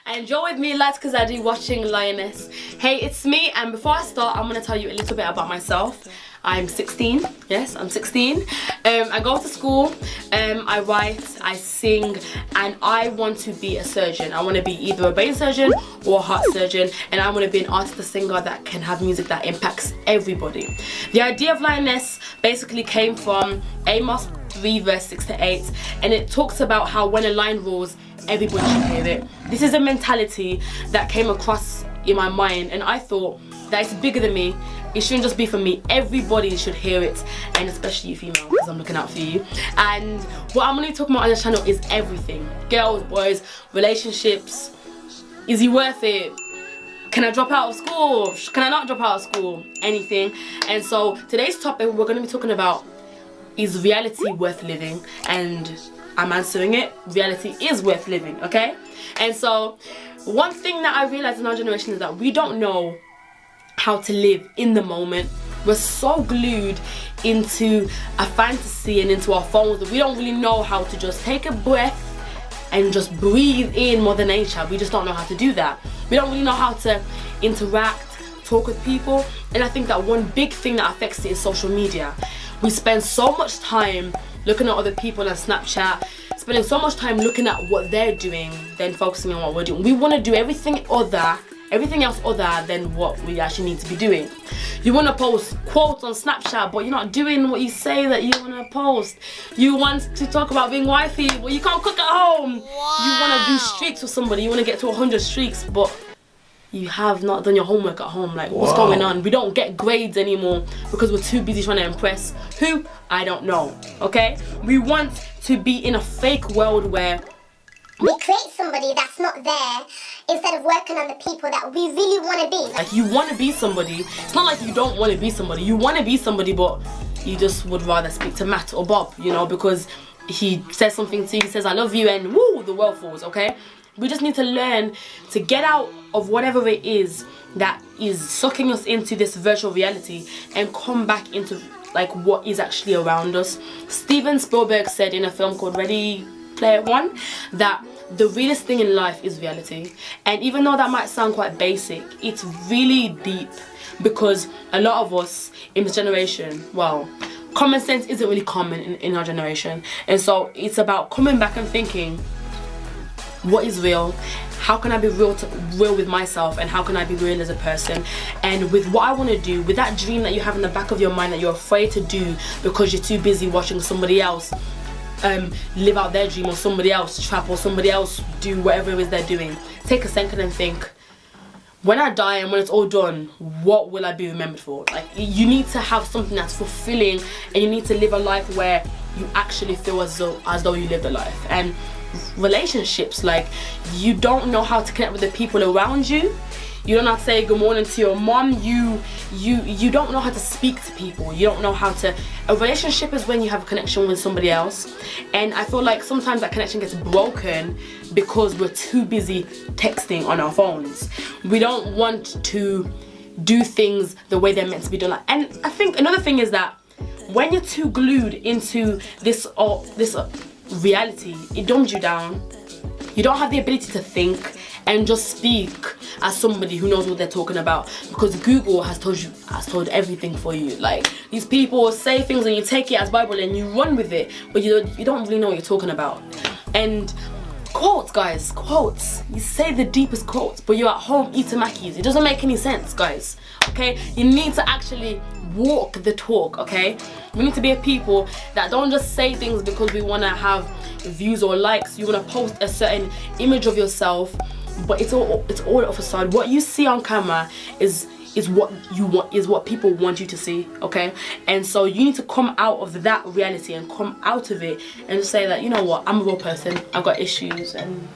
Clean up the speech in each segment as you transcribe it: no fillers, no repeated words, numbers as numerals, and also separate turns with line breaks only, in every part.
And you're with me, lads, because I do watching Lioness. Hey, it's me, and before I start, I'm going to tell you a little bit about myself. I'm 16, yes, I'm 16. I go to school, I write, I sing, and I want to be a surgeon. I want to be either a brain surgeon or a heart surgeon, and I want to be an artist, a singer that can have music that impacts everybody. The idea of Lioness basically came from Amos 3 verse 6 to 8, and it talks about how when a lion roars, everybody should hear it. This is a mentality that came across in my mind, and I thought that it's bigger than me. It shouldn't just be for me. Everybody should hear it, and especially you female, because I'm looking out for you. And what I'm going to be talking about on this channel is everything. Girls, boys, relationships. Is he worth it? Can I drop out of school? Can I not drop out of school? Anything. And so today's topic we're going to be talking about is reality worth living, and I'm answering it. Reality is worth living, okay? And so one thing that I realized in our generation is that we don't know how to live in the moment. We're so glued into a fantasy and into our phones that we don't really know how to just take a breath and just breathe in Mother Nature. We just don't know how to do that. We don't really know how to interact, talk with people, and I think that one big thing that affects it is social media. We spend so much time looking at other people on Snapchat, spending so much time looking at what they're doing than focusing on what we're doing. We want to do everything else other than what we actually need to be doing. You want to post quotes on Snapchat, but you're not doing what you say that you want to post. You want to talk about being wifey, but you can't cook at home. Wow. You want to do streaks with somebody, you want to get to 100 streaks, but you have not done your homework at home. Like, what's going on? We don't get grades anymore because we're too busy trying to impress who? I don't know, okay? We want to be in a fake world where
we create somebody that's not there instead of working on the people that we really want to be.
Like, you want to be somebody. It's not like you don't want to be somebody. You want to be somebody, but you just would rather speak to Matt or Bob, you know, because he says something to you, he says, I love you, and woo, the world falls, okay? We just need to learn to get out of whatever it is that is sucking us into this virtual reality and come back into like what is actually around us. Steven Spielberg said in a film called Ready Player One that the realest thing in life is reality. And even though that might sound quite basic, it's really deep, because a lot of us in this generation, well, common sense isn't really common in our generation. And so it's about coming back and thinking, what is real? How can I be real with myself, and how can I be real as a person? And with what I want to do, with that dream that you have in the back of your mind that you're afraid to do because you're too busy watching somebody else live out their dream, or somebody else trap, or somebody else do whatever it is they're doing, take a second and think, when I die and when it's all done, what will I be remembered for? Like, you need to have something that's fulfilling, and you need to live a life where you actually feel as though you lived a life. And relationships, like, you don't know how to connect with the people around you. You don't know how to say good morning to your mom. You don't know how to speak to people. You don't know how to. A relationship is when you have a connection with somebody else, and I feel like sometimes that connection gets broken because we're too busy texting on our phones. We don't want to do things the way they're meant to be done. And I think another thing is that when you're too glued into this reality, it dumbs you down. You don't have the ability to think and just speak as somebody who knows what they're talking about, because Google has told everything for you. Like, these people say things and you take it as Bible and you run with it, but you don't really know what you're talking about. And quotes, guys, quotes. You say the deepest quotes, but you're at home eating Mackies. It doesn't make any sense, guys. Okay, you need to actually walk the talk. Okay, we need to be a people that don't just say things because we want to have views or likes. You want to post a certain image of yourself, but it's all a facade. What you see on camera is what you want, is what people want you to see, okay? And so you need to come out of that reality and come out of it and just say that, you know what, I'm a real person, I've got issues. And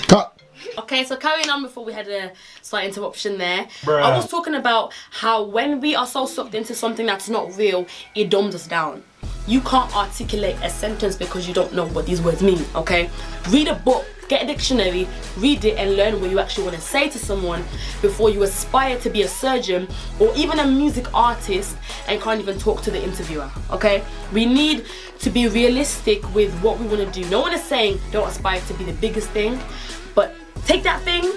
cut.
Okay, so carrying on before we had a slight interruption there.
Bruh.
I was talking about how when we are so sucked into something that's not real, it dumbs us down. You can't articulate a sentence because you don't know what these words mean, okay? Read a book, get a dictionary, read it, and learn what you actually want to say to someone before you aspire to be a surgeon or even a music artist and can't even talk to the interviewer, okay? We need to be realistic with what we want to do. No one is saying don't aspire to be the biggest thing, but take that thing,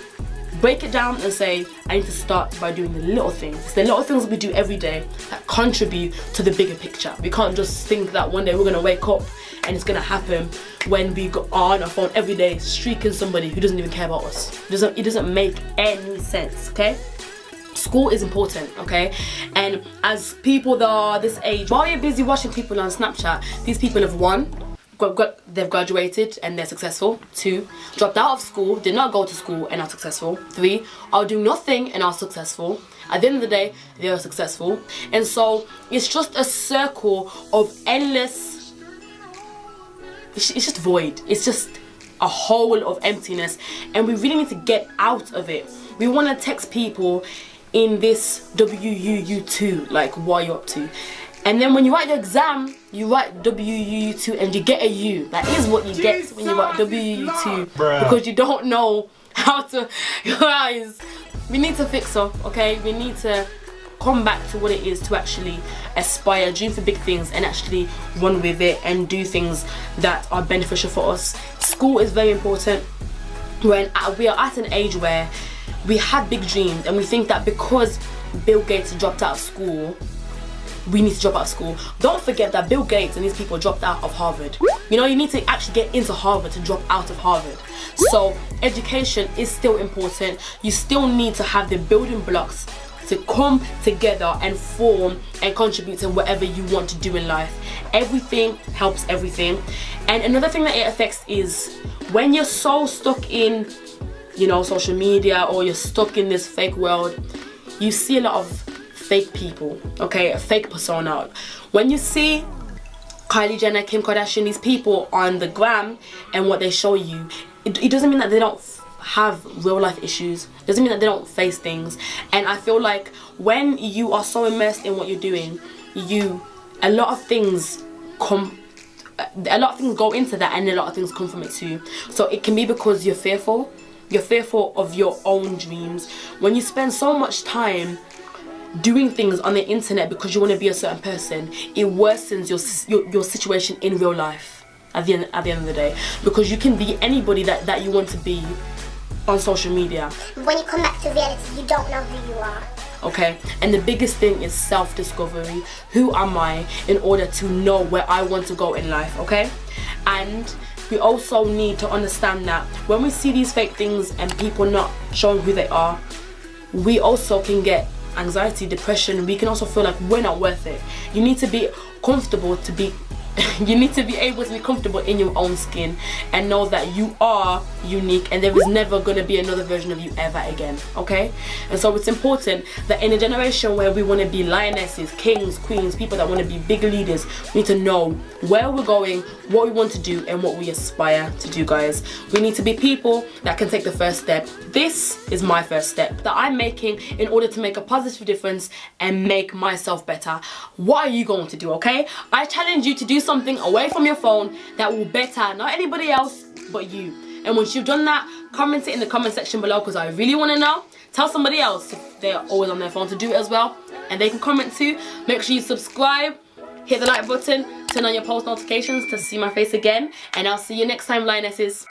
break it down and say, I need to start by doing the little things. It's the little things that we do every day that contribute to the bigger picture. We can't just think that one day we're gonna wake up and it's gonna happen when we are on our phone every day streaking somebody who doesn't even care about us. It doesn't make any sense, okay? School is important, okay? And as people that are this age, while you're busy watching people on Snapchat, these people have they've graduated and they're successful. 2, dropped out of school, did not go to school and are successful. 3, are doing nothing and are successful. At the end of the day, they are successful. And so it's just a circle of endless, it's just void. It's just a hole of emptiness, and we really need to get out of it. We want to text people in this WUU2, like what are you up to? And then when you write the exam, you write WUU2 and you get a U. That is what you get when you write WUU2, because you don't know how to. Guys, we need to fix up, okay? We need to come back to what it is to actually aspire, dream for big things, and actually run with it and do things that are beneficial for us. School is very important. When we are at an age where we have big dreams and we think that because Bill Gates dropped out of school, we need to drop out of school. Don't forget that Bill Gates and these people dropped out of Harvard. You know, you need to actually get into Harvard to drop out of Harvard. So education is still important. You still need to have the building blocks to come together and form and contribute to whatever you want to do in life. Everything helps everything. And another thing that it affects is when you're so stuck in, you know, social media, or you're stuck in this fake world, you see a lot of fake people, okay, a fake persona. When you see Kylie Jenner, Kim Kardashian, these people on the gram and what they show you, it doesn't mean that they don't have real life issues. It doesn't mean that they don't face things. And I feel like when you are so immersed in what you're doing, a lot of things go into that, and a lot of things come from it too. So it can be because you're fearful of your own dreams. When you spend so much time doing things on the internet because you want to be a certain person, it worsens your situation in real life at the end of the day, because you can be anybody that you want to be on social media.
When you come back to reality, you don't know who you are.
Okay, and the biggest thing is self-discovery. Who am I in order to know where I want to go in life, okay? And we also need to understand that when we see these fake things and people not showing who they are, we also can get anxiety, depression. We can also feel like we're not worth it. You need to be comfortable to be you need to be able to be comfortable in your own skin and know that you are unique, and there is never going to be another version of you ever again, okay? And so it's important that in a generation where we want to be lionesses, kings, queens, people that want to be big leaders, we need to know where we're going, what we want to do, and what we aspire to do, guys. We need to be people that can take the first step. This is my first step that I'm making in order to make a positive difference and make myself better. What are you going to do, okay? I challenge you to do something away from your phone that will better not anybody else but you. And once you've done that, comment it in the comment section below, because I really want to know. Tell somebody else if they're always on their phone to do it as well, and they can comment too. Make sure you subscribe, hit the like button, turn on your post notifications to see my face again, and I'll see you next time, lionesses.